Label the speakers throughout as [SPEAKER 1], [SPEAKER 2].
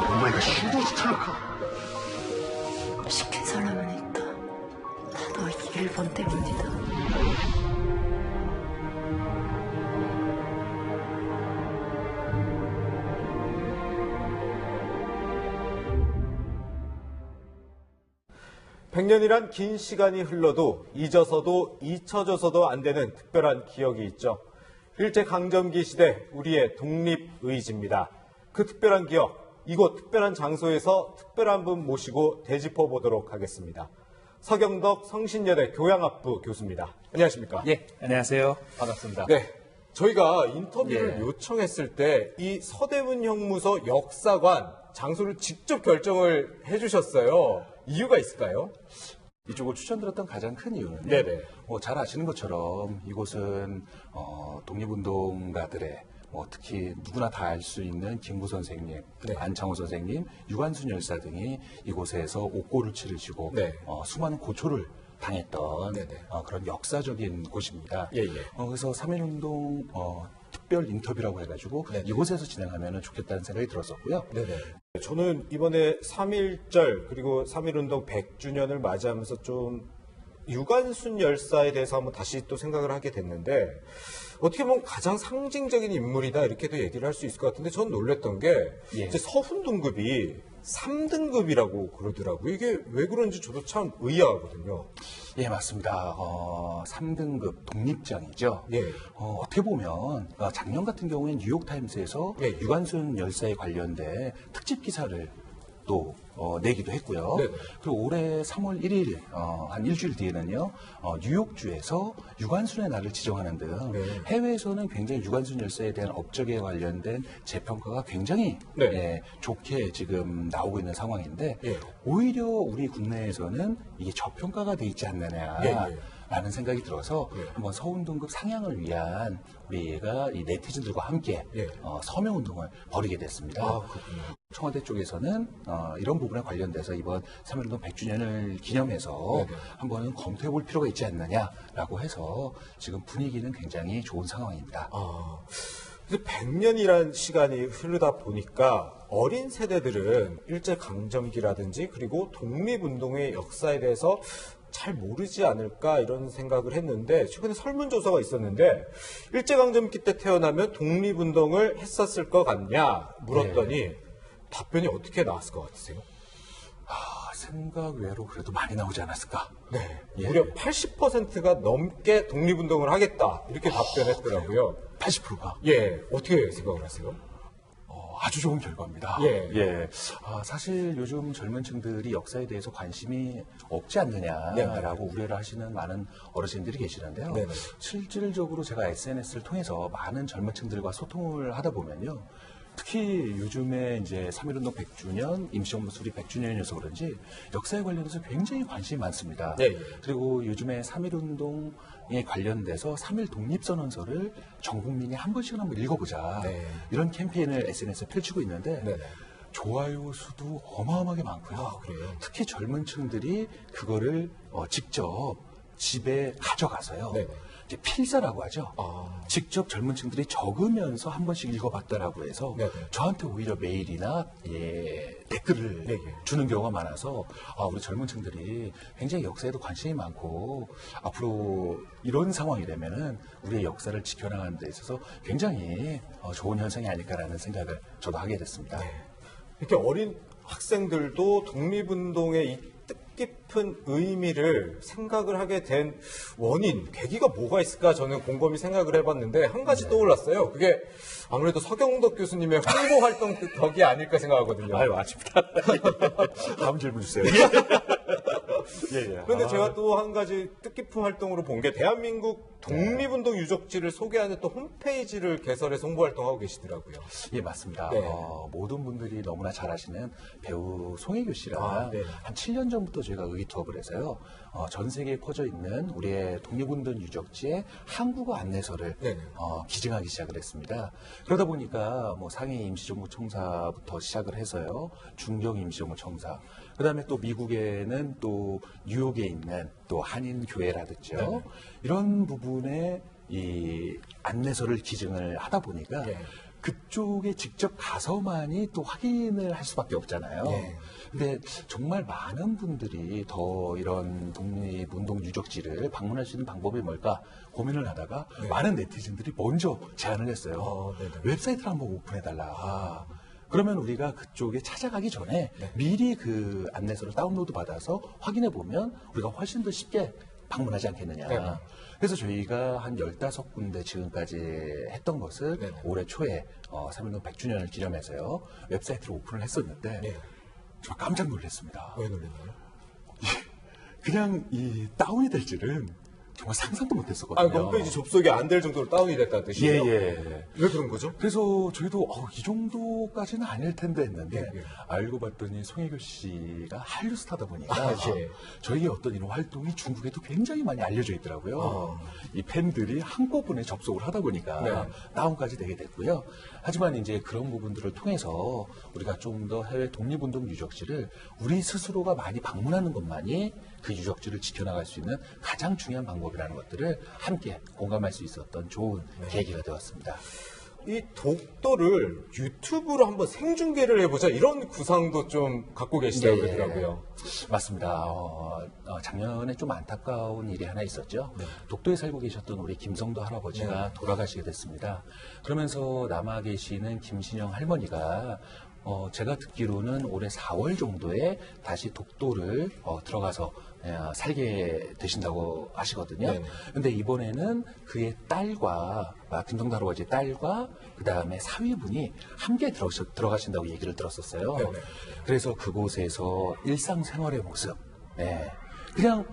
[SPEAKER 1] 엄마가 신도시 탈락하.
[SPEAKER 2] 시킨 사람은 있다. 다 너 일본 때문이다.
[SPEAKER 3] (100년이란) 긴 시간이 흘러도 잊어서도 잊혀져서도 안 되는 특별한 기억이 있죠. 일제강점기 시대 우리의 독립의지입니다. 그 특별한 기억, 이곳 특별한 장소에서 특별한 분 모시고 되짚어 보도록 하겠습니다. 서경덕 성신여대 교양학부 교수입니다. 안녕하십니까?
[SPEAKER 4] 예, 안녕하세요.
[SPEAKER 3] 반갑습니다. 네, 저희가 인터뷰를 요청했을 때 이 서대문 형무소 역사관 장소를 직접 결정을 해주셨어요. 이유가 있을까요?
[SPEAKER 4] 이쪽을 추천드렸던 가장 큰 이유는
[SPEAKER 3] 네네.
[SPEAKER 4] 잘 아시는 것처럼 이곳은 독립운동가들의 특히 누구나 다 알 수 있는 김구 선생님,
[SPEAKER 3] 네.
[SPEAKER 4] 안창호 선생님, 유관순 열사 등이 이곳에서 옥고를 치르시고
[SPEAKER 3] 네.
[SPEAKER 4] 수많은 고초를 당했던
[SPEAKER 3] 네네.
[SPEAKER 4] 그런 역사적인 곳입니다.
[SPEAKER 3] 예.
[SPEAKER 4] 그래서 3.1운동 특별 인터뷰라고 해가지고
[SPEAKER 3] 네네.
[SPEAKER 4] 이곳에서 진행하면 좋겠다는 생각이 들었었고요.
[SPEAKER 3] 네네. 저는 이번에 3.1절 그리고 3.1운동 100주년을 맞이하면서 좀 유관순 열사에 대해서 한번 다시 또 생각을 하게 됐는데 어떻게 보면 가장 상징적인 인물이다 이렇게도 얘기를 할 수 있을 것 같은데 전 놀랬던 게 이제 서훈동급이 3등급이라고 그러더라고요. 이게 왜 그런지 저도 참 의아하거든요.
[SPEAKER 4] 예, 맞습니다. 3등급 독립장이죠.
[SPEAKER 3] 예.
[SPEAKER 4] 어떻게 보면 작년 같은 경우엔 뉴욕타임스에서
[SPEAKER 3] 예.
[SPEAKER 4] 유관순 열사에 관련된 특집 기사를 또 내기도 했고요.
[SPEAKER 3] 네네.
[SPEAKER 4] 그리고 올해 3월 1일 한 일주일 뒤에는요. 뉴욕주에서 유관순의 날을 지정하는 등
[SPEAKER 3] 네.
[SPEAKER 4] 해외에서는 굉장히 유관순 열사에 대한 업적에 관련된 재평가가 굉장히
[SPEAKER 3] 네.
[SPEAKER 4] 좋게 지금 나오고 있는 상황인데
[SPEAKER 3] 예.
[SPEAKER 4] 오히려 우리 국내에서는 이게 저평가가 돼 있지 않느냐.
[SPEAKER 3] 예.
[SPEAKER 4] 라는 생각이 들어서
[SPEAKER 3] 예.
[SPEAKER 4] 한번 서운등급 상향을 위한 우리가 이 네티즌들과 함께
[SPEAKER 3] 예.
[SPEAKER 4] 서명운동을 벌이게 됐습니다.
[SPEAKER 3] 아, 그렇군요.
[SPEAKER 4] 청와대 쪽에서는 이런 부분에 관련돼서 이번 3.1운동 100주년을 기념해서
[SPEAKER 3] 네네.
[SPEAKER 4] 한번 검토해 볼 필요가 있지 않느냐라고 해서 지금 분위기는 굉장히 좋은 상황입니다.
[SPEAKER 3] 그래서 100년이라는 시간이 흐르다 보니까 어린 세대들은 일제강점기라든지 그리고 독립운동의 역사에 대해서 잘 모르지 않을까 이런 생각을 했는데 최근에 설문조사가 있었는데 일제강점기 때 태어나면 독립운동을 했었을 것 같냐 물었더니 답변이 어떻게 나왔을 것 같으세요?
[SPEAKER 4] 생각 외로 그래도 많이 나오지 않았을까?
[SPEAKER 3] 네,
[SPEAKER 4] 예.
[SPEAKER 3] 무려 80%가 넘게 독립운동을 하겠다 이렇게 답변했더라고요.
[SPEAKER 4] 80%가
[SPEAKER 3] 예, 어떻게 생각을 하세요?
[SPEAKER 4] 아주 좋은 결과입니다.
[SPEAKER 3] 예.
[SPEAKER 4] 사실 요즘 젊은 층들이 역사에 대해서 관심이 없지 않느냐라고 우려를 하시는 많은 어르신들이 계시는데요.
[SPEAKER 3] 네네.
[SPEAKER 4] 실질적으로 제가 SNS를 통해서 많은 젊은 층들과 소통을 하다 보면요. 특히 요즘에 이제 3.1운동 100주년, 임시정부 수립 100주년이어서 그런지 역사에 관련해서 굉장히 관심이 많습니다.
[SPEAKER 3] 네.
[SPEAKER 4] 그리고 요즘에 3.1운동에 관련돼서 3.1 독립선언서를 전 국민이 한 번씩은 한번 읽어보자.
[SPEAKER 3] 네.
[SPEAKER 4] 이런 캠페인을 SNS에 펼치고 있는데
[SPEAKER 3] 네네.
[SPEAKER 4] 좋아요 수도 어마어마하게 많고요.
[SPEAKER 3] 그래요?
[SPEAKER 4] 특히 젊은 층들이 그거를 직접 집에 가져가서요.
[SPEAKER 3] 네네.
[SPEAKER 4] 이제 필사라고 하죠. 직접 젊은 층들이 적으면서 한 번씩 읽어봤다라고 해서
[SPEAKER 3] 네네.
[SPEAKER 4] 저한테 오히려 메일이나 댓글을 주는 경우가 많아서 우리 젊은 층들이 굉장히 역사에도 관심이 많고 앞으로 이런 상황이 되면은 우리의 역사를 지켜나가는 데 있어서 굉장히 좋은 현상이 아닐까라는 생각을 저도 하게 됐습니다.
[SPEAKER 3] 이렇게 어린 학생들도 독립운동의 이 뜻깊은 의미를 생각을 하게 된 원인, 계기가 뭐가 있을까 저는 곰곰이 생각을 해봤는데 한 가지 떠올랐어요. 그게 아무래도 서경덕 교수님의 홍보 활동 덕이 아닐까 생각하거든요.
[SPEAKER 4] 아유, 아쉽다. 다음 질문 주세요.
[SPEAKER 3] 그런데 제가 또 한 가지 뜻깊은 활동으로 본 게 대한민국 독립운동 유적지를 소개하는 또 홈페이지를 개설해서 홍보 활동하고 계시더라고요.
[SPEAKER 4] 예, 맞습니다.
[SPEAKER 3] 네.
[SPEAKER 4] 모든 분들이 너무나 잘 아시는 배우 송혜교 씨랑
[SPEAKER 3] 네.
[SPEAKER 4] 한 7년 전부터 저희가 의기투합을 해서요. 전 세계에 퍼져 있는 우리의 독립운동 유적지의 한국어 안내서를
[SPEAKER 3] 네네.
[SPEAKER 4] 기증하기 시작을 했습니다. 그러다 보니까 뭐 상해 임시정부청사부터 시작을 해서요. 중경 임시정부청사, 그다음에 또 미국에는 또 뉴욕에 있는 또 한인교회라든지
[SPEAKER 3] 네네.
[SPEAKER 4] 이런 부분에 이 안내서를 기증을 하다 보니까
[SPEAKER 3] 네.
[SPEAKER 4] 그쪽에 직접 가서만이 또 확인을 할 수밖에 없잖아요.
[SPEAKER 3] 네.
[SPEAKER 4] 근데 정말 많은 분들이 더 이런 독립운동 유적지를 방문할 수 있는 방법이 뭘까 고민을 하다가
[SPEAKER 3] 네.
[SPEAKER 4] 많은 네티즌들이 먼저 제안을 했어요.
[SPEAKER 3] 네네.
[SPEAKER 4] 웹사이트를 한번 오픈해달라. 그러면 우리가 그쪽에 찾아가기 전에
[SPEAKER 3] 네.
[SPEAKER 4] 미리 그 안내서를 다운로드 받아서 확인해 보면 우리가 훨씬 더 쉽게 방문하지 않겠느냐.
[SPEAKER 3] 네.
[SPEAKER 4] 그래서 저희가 한 15군데 지금까지 했던 것을
[SPEAKER 3] 네.
[SPEAKER 4] 올해 초에 3.1운동 100주년을 기념해서요. 웹사이트를 오픈을 했었는데
[SPEAKER 3] 네.
[SPEAKER 4] 정말 깜짝 놀랐습니다.
[SPEAKER 3] 왜 놀랐나요?
[SPEAKER 4] 그냥 이 다운이 될 줄은 정말 상상도 못했었거든요.
[SPEAKER 3] 그 홈페이지 접속이 안 될 정도로 다운이 됐다는 뜻이에요?
[SPEAKER 4] 예.
[SPEAKER 3] 왜 그런 거죠?
[SPEAKER 4] 그래서 저희도 이 정도까지는 아닐 텐데 했는데
[SPEAKER 3] 예.
[SPEAKER 4] 알고 봤더니 송혜교 씨가 한류 스타다 보니까
[SPEAKER 3] 예.
[SPEAKER 4] 저희의 어떤 이런 활동이 중국에도 굉장히 많이 알려져 있더라고요. 이 팬들이 한꺼번에 접속을 하다 보니까
[SPEAKER 3] 네.
[SPEAKER 4] 다운까지 되게 됐고요. 하지만 이제 그런 부분들을 통해서 우리가 좀 더 해외 독립운동 유적지를 우리 스스로가 많이 방문하는 것만이 그 유적지를 지켜나갈 수 있는 가장 중요한 방법이라는 것들을 함께 공감할 수 있었던 좋은 계기가 되었습니다.
[SPEAKER 3] 이 독도를 유튜브로 한번 생중계를 해보자 이런 구상도 좀 갖고 계시다고 그러더라고요.
[SPEAKER 4] 맞습니다. 작년에 좀 안타까운 일이 하나 있었죠. 독도에 살고 계셨던 우리 김성도 할아버지가 돌아가시게 됐습니다. 그러면서 남아 계시는 김신영 할머니가 제가 듣기로는 올해 4월 정도에 다시 독도를 들어가서 살게 되신다고 하시거든요.
[SPEAKER 3] 네네.
[SPEAKER 4] 근데 이번에는 그의 딸과 김성도 할아버지의 딸과 그 다음에 사위분이 함께 들어가신다고 얘기를 들었었어요.
[SPEAKER 3] 네네.
[SPEAKER 4] 그래서 그곳에서 일상생활의 모습, 그냥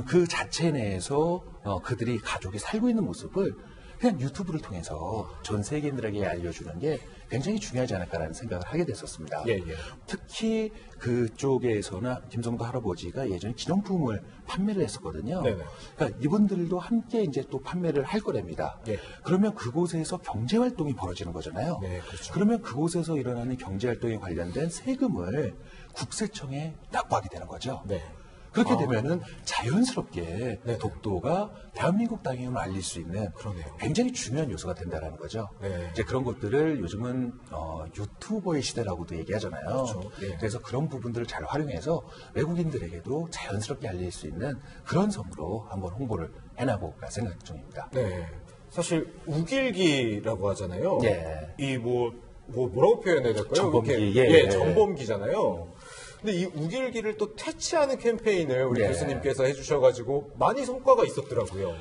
[SPEAKER 4] 그 자체 내에서 그들이 가족이 살고 있는 모습을 그냥 유튜브를 통해서 전 세계인들에게 알려주는 게 굉장히 중요하지 않을까라는 생각을 하게 됐었습니다.
[SPEAKER 3] 예.
[SPEAKER 4] 특히 그쪽에서는 김성도 할아버지가 예전에 기념품을 판매를 했었거든요.
[SPEAKER 3] 네네.
[SPEAKER 4] 그러니까 이분들도 함께 이제 또 판매를 할 거랍니다.
[SPEAKER 3] 예.
[SPEAKER 4] 그러면 그곳에서 경제 활동이 벌어지는 거잖아요.
[SPEAKER 3] 네, 그렇죠.
[SPEAKER 4] 그러면 그곳에서 일어나는 경제 활동에 관련된 세금을 국세청에 납부하게 되는 거죠.
[SPEAKER 3] 네.
[SPEAKER 4] 그렇게 되면은 자연스럽게
[SPEAKER 3] 네.
[SPEAKER 4] 독도가 대한민국 땅임을 알릴 수 있는
[SPEAKER 3] 그러네요.
[SPEAKER 4] 굉장히 중요한 요소가 된다라는 거죠.
[SPEAKER 3] 네.
[SPEAKER 4] 이제 그런 것들을 요즘은 유튜버의 시대라고도 얘기하잖아요.
[SPEAKER 3] 그렇죠. 예.
[SPEAKER 4] 그래서 그런 부분들을 잘 활용해서 외국인들에게도 자연스럽게 알릴 수 있는 그런 섬으로 한번 홍보를 해나볼까 생각 중입니다.
[SPEAKER 3] 네. 사실 우길기라고 하잖아요.
[SPEAKER 4] 예.
[SPEAKER 3] 이 뭐라고 표현해야 될까요?
[SPEAKER 4] 전범기,
[SPEAKER 3] 이렇게,
[SPEAKER 4] 예.
[SPEAKER 3] 전범기잖아요. 근데 이 우길기를 또 퇴치하는 캠페인을 우리
[SPEAKER 4] 예.
[SPEAKER 3] 교수님께서 해주셔가지고 많이 성과가 있었더라고요.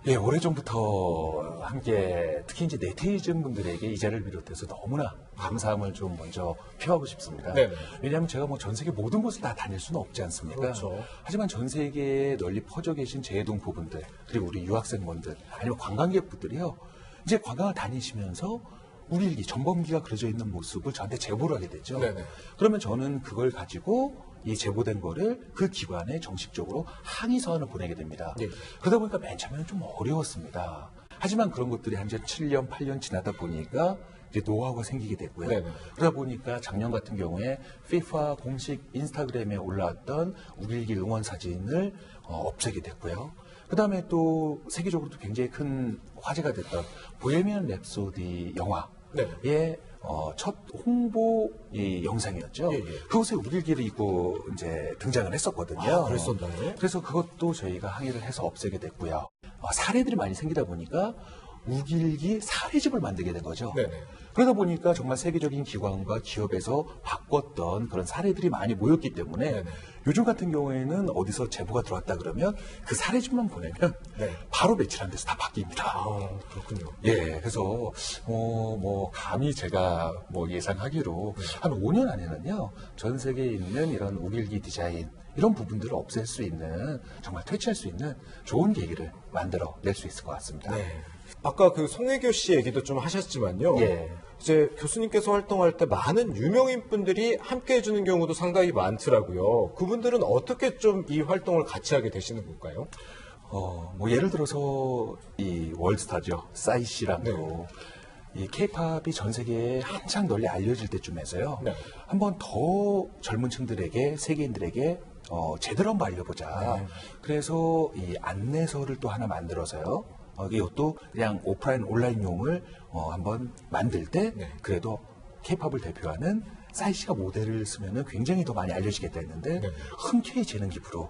[SPEAKER 4] 예, 오래전부터 함께 특히 이제 네티즌 분들에게 이 자리를 비롯해서 너무나 감사함을 좀 먼저 표하고 싶습니다.
[SPEAKER 3] 네네.
[SPEAKER 4] 왜냐하면 제가 뭐 전 세계 모든 곳을 다 다닐 수는 없지 않습니까?
[SPEAKER 3] 그렇죠.
[SPEAKER 4] 하지만 전 세계에 널리 퍼져 계신 재외동포분들 그리고 우리 유학생분들 아니면 관광객분들이요. 이제 관광을 다니시면서 우길기, 전범기가 그려져 있는 모습을 저한테 제보를 하게 되죠.
[SPEAKER 3] 네네.
[SPEAKER 4] 그러면 저는 그걸 가지고 이 제보된 거를 그 기관에 정식적으로 항의 서한을 보내게 됩니다.
[SPEAKER 3] 예.
[SPEAKER 4] 그러다 보니까 맨 처음에는 좀 어려웠습니다. 하지만 그런 것들이 한 7년, 8년 지나다 보니까 이제 노하우가 생기게 됐고요.
[SPEAKER 3] 네네.
[SPEAKER 4] 그러다 보니까 작년 같은 경우에 FIFA 공식 인스타그램에 올라왔던 우길기 응원 사진을 없애게 됐고요. 그 다음에 또 세계적으로도 굉장히 큰 화제가 됐던 보헤미안 랩소디 영화의 첫 홍보 이 영상이었죠.
[SPEAKER 3] 예.
[SPEAKER 4] 그곳에 우길기를 입고 이제 등장을 했었거든요.
[SPEAKER 3] 그랬었나요?
[SPEAKER 4] 그래서 그것도 저희가 항의를 해서 없애게 됐고요. 사례들이 많이 생기다 보니까 우길기 사회집을 만들게 된 거죠.
[SPEAKER 3] 네네.
[SPEAKER 4] 그러다 보니까 정말 세계적인 기관과 기업에서 바꿨던 그런 사례들이 많이 모였기 때문에
[SPEAKER 3] 네네.
[SPEAKER 4] 요즘 같은 경우에는 어디서 제보가 들어왔다 그러면 그 사례집만 보내면
[SPEAKER 3] 네.
[SPEAKER 4] 바로 며칠 안 돼서 다 바뀝니다.
[SPEAKER 3] 아, 그렇군요.
[SPEAKER 4] 예, 그래서 뭐 감히 제가 뭐 예상하기로 한 5년 안에는요 전 세계에 있는 이런 우길기 디자인 이런 부분들을 없앨 수 있는 정말 퇴치할 수 있는 좋은 계기를 만들어 낼 수 있을 것 같습니다.
[SPEAKER 3] 네. 아까 그 송혜교 씨 얘기도 좀 하셨지만요.
[SPEAKER 4] 예.
[SPEAKER 3] 이제 교수님께서 활동할 때 많은 유명인 분들이 함께 해주는 경우도 상당히 많더라고요. 그분들은 어떻게 좀 이 활동을 같이 하게 되시는 걸까요?
[SPEAKER 4] 뭐 예를 들어서 이 월스타죠. 싸이 씨랑도
[SPEAKER 3] 네.
[SPEAKER 4] 이 케이팝이 전 세계에 한창 널리 알려질 때쯤에서요.
[SPEAKER 3] 네.
[SPEAKER 4] 한번 더 젊은 층들에게 세계인들에게 제대로 한번 알려보자.
[SPEAKER 3] 네.
[SPEAKER 4] 그래서 이 안내서를 또 하나 만들어서요. 이것도 그냥 오프라인 온라인용을 한번 만들 때
[SPEAKER 3] 네.
[SPEAKER 4] 그래도 케이팝을 대표하는 싸이 씨가 모델을 쓰면은 굉장히 더 많이 알려지겠다 했는데
[SPEAKER 3] 네.
[SPEAKER 4] 흔쾌히 재능 기부로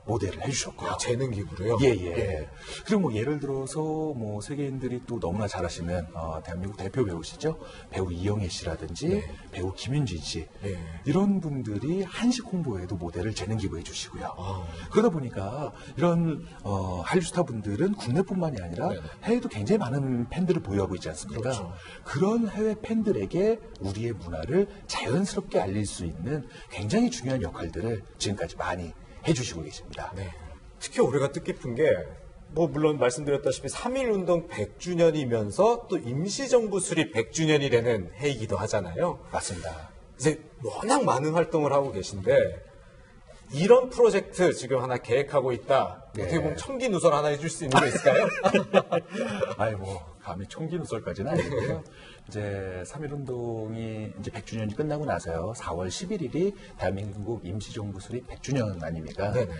[SPEAKER 4] 모델을 해주셨고요.
[SPEAKER 3] 재능 기부로요?
[SPEAKER 4] 예. 그리고 뭐 예를 들어서 뭐 세계인들이 또 너무나 잘 아시는 대한민국 대표 배우시죠. 배우 이영애 씨라든지
[SPEAKER 3] 네.
[SPEAKER 4] 배우 김윤진 씨
[SPEAKER 3] 예.
[SPEAKER 4] 이런 분들이 한식 홍보에도 모델을 재능 기부해 주시고요.
[SPEAKER 3] 아.
[SPEAKER 4] 그러다 보니까 이런 한류 스타 분들은 국내뿐만이 아니라
[SPEAKER 3] 네네.
[SPEAKER 4] 해외도 굉장히 많은 팬들을 보유하고 있지 않습니까?
[SPEAKER 3] 그렇죠.
[SPEAKER 4] 그런 해외 팬들에게 우리의 문화를 자연스럽게 알릴 수 있는 굉장히 중요한 역할들을 지금까지 많이 해주시고 계십니다.
[SPEAKER 3] 네. 특히 올해가 뜻깊은 게, 뭐, 물론 말씀드렸다시피 3.1운동 100주년이면서 또 임시정부 수립 100주년이 되는 해이기도 하잖아요.
[SPEAKER 4] 맞습니다.
[SPEAKER 3] 이제 워낙 많은 활동을 하고 계신데, 이런 프로젝트 지금 하나 계획하고 있다.
[SPEAKER 4] 네.
[SPEAKER 3] 어떻게 보면 청기 누설 하나 해줄 수 있는 거 있을까요?
[SPEAKER 4] 아이고, 감히 총기 누설까지는 아니고요. 이제 3.1운동이 이제 100주년이 끝나고 나서요. 4월 11일이 대한민국 임시정부 수립 100주년 아닙니까?
[SPEAKER 3] 네네.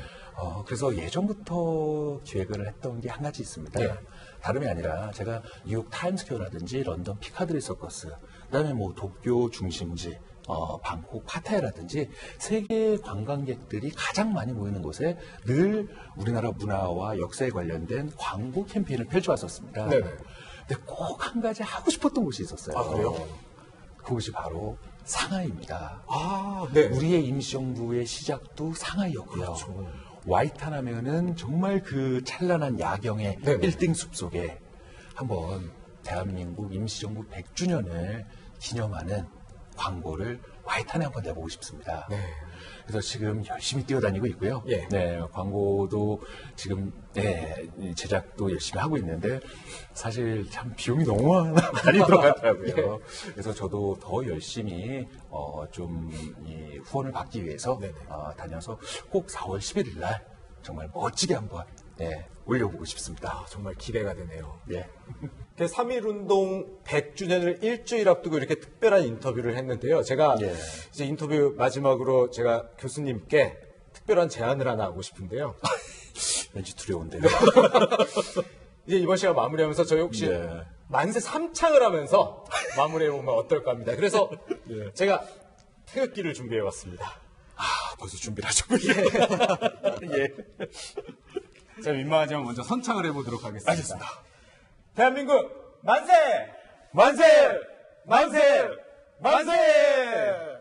[SPEAKER 4] 그래서 예전부터 기획을 했던 게 한 가지 있습니다.
[SPEAKER 3] 네.
[SPEAKER 4] 다름이 아니라 제가 뉴욕 타임스퀘어라든지 런던 피카드리 서커스, 그다음에 뭐 도쿄 중심지, 방콕 파타야라든지 세계 관광객들이 가장 많이 모이는 곳에 늘 우리나라 문화와 역사에 관련된 광고 캠페인을 펼쳐왔었습니다.
[SPEAKER 3] 네네.
[SPEAKER 4] 근데 꼭 한 가지 하고 싶었던 곳이 있었어요.
[SPEAKER 3] 아, 그래요?
[SPEAKER 4] 그곳이 바로 상하이입니다.
[SPEAKER 3] 아, 네.
[SPEAKER 4] 우리의 임시정부의 시작도 상하이였고요.
[SPEAKER 3] 그렇죠.
[SPEAKER 4] 와이탄 하면은 정말 그 찬란한 야경의
[SPEAKER 3] 네네.
[SPEAKER 4] 빌딩 숲속에 한번 대한민국 임시정부 100주년을 기념하는 광고를 와이탄에 한번 내보고 싶습니다.
[SPEAKER 3] 네.
[SPEAKER 4] 그래서 지금 열심히 뛰어다니고 있고요.
[SPEAKER 3] 예.
[SPEAKER 4] 네, 광고도 지금 제작도 열심히 하고 있는데 사실 참 비용이 너무 많이 들어가더라고요. 그래서 저도 더 열심히 좀 이 후원을 받기 위해서
[SPEAKER 3] 네네.
[SPEAKER 4] 다녀서 꼭 4월 11일 날 정말 멋지게 한번 올려보고 싶습니다.
[SPEAKER 3] 아, 정말 기대가 되네요.
[SPEAKER 4] 네.
[SPEAKER 3] 3.1운동 100주년을 일주일 앞두고 이렇게 특별한 인터뷰를 했는데요. 제가
[SPEAKER 4] 예.
[SPEAKER 3] 이제 인터뷰 마지막으로 제가 교수님께 특별한 제안을 하나 하고 싶은데요.
[SPEAKER 4] 왠지 두려운데요.
[SPEAKER 3] 이제 이번 시간 마무리하면서 저희 혹시
[SPEAKER 4] 네.
[SPEAKER 3] 만세 3창을 하면서 마무리해보면 어떨까 합니다. 그래서 제가 태극기를 준비해왔습니다.
[SPEAKER 4] 벌써 준비를 하셨군요. 예.
[SPEAKER 3] 제가 민망하지만 먼저 선창을 해보도록 하겠습니다.
[SPEAKER 4] 알겠습니다.
[SPEAKER 3] 대한민국 만세! 만세! 만세! 만세!